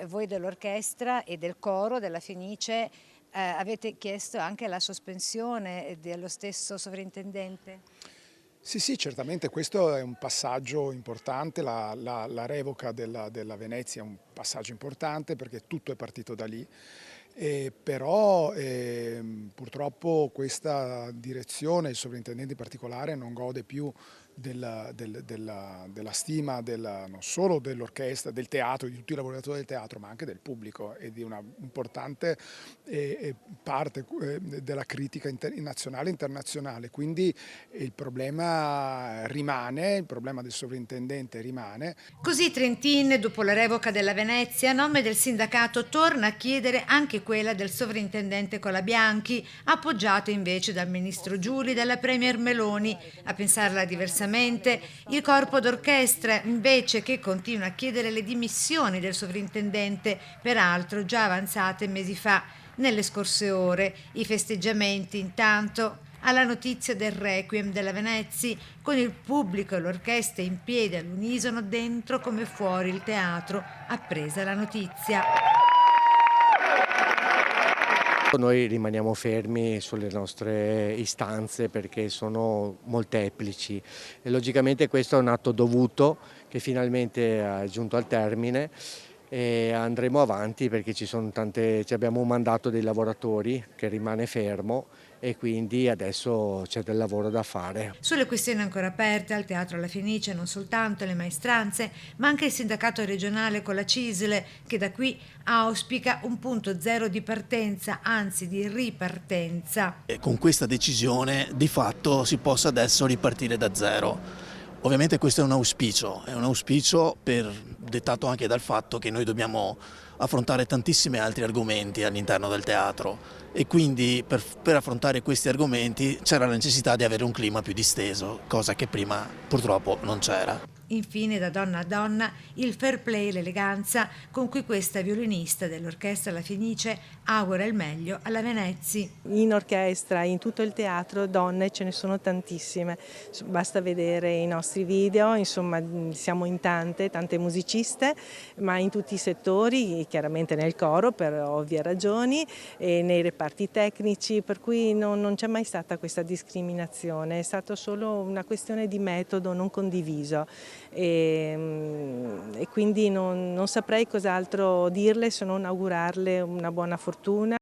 Voi dell'orchestra e del coro della Fenice avete chiesto anche la sospensione dello stesso sovrintendente? Sì, certamente questo è un passaggio importante, la revoca della Venezia è un passaggio importante perché tutto è partito da lì, però purtroppo questa direzione, il sovrintendente in particolare, non gode più della stima non solo dell'orchestra, del teatro, di tutti i lavoratori del teatro, ma anche del pubblico e di una importante parte della critica nazionale e internazionale. Quindi il problema rimane, il problema del sovrintendente rimane. Così Trentin, dopo la revoca della Venezia, a nome del sindacato torna a chiedere anche quella del sovrintendente Colabianchi, appoggiato invece dal ministro Giuli e dalla premier Meloni. A pensarla diversamente, il corpo d'orchestra invece che continua a chiedere le dimissioni del sovrintendente, peraltro già avanzate mesi fa. Nelle scorse ore i festeggiamenti intanto alla notizia del Requiem della Venezia, con il pubblico e l'orchestra in piedi all'unisono dentro come fuori il teatro, appresa la notizia. Noi rimaniamo fermi sulle nostre istanze perché sono molteplici e logicamente questo è un atto dovuto che finalmente è giunto al termine e andremo avanti perché abbiamo un mandato dei lavoratori che rimane fermo e quindi adesso c'è del lavoro da fare. Sulle questioni ancora aperte al Teatro alla Fenice non soltanto le maestranze, ma anche il sindacato regionale con la CISL che da qui auspica un punto zero di partenza, anzi di ripartenza. E con questa decisione di fatto si possa adesso ripartire da zero. Ovviamente questo è un auspicio dettato anche dal fatto che noi dobbiamo affrontare tantissimi altri argomenti all'interno del teatro e quindi per affrontare questi argomenti c'era la necessità di avere un clima più disteso, cosa che prima purtroppo non c'era. Infine, da donna a donna, il fair play e l'eleganza con cui questa violinista dell'orchestra La Fenice augura il meglio alla Venezia. In orchestra, in tutto il teatro, donne ce ne sono tantissime, basta vedere i nostri video, insomma siamo in tante musiciste, ma in tutti i settori, chiaramente nel coro per ovvie ragioni, e nei reparti tecnici, per cui non c'è mai stata questa discriminazione, è stata solo una questione di metodo non condiviso. E quindi non saprei cos'altro dirle se non augurarle una buona fortuna.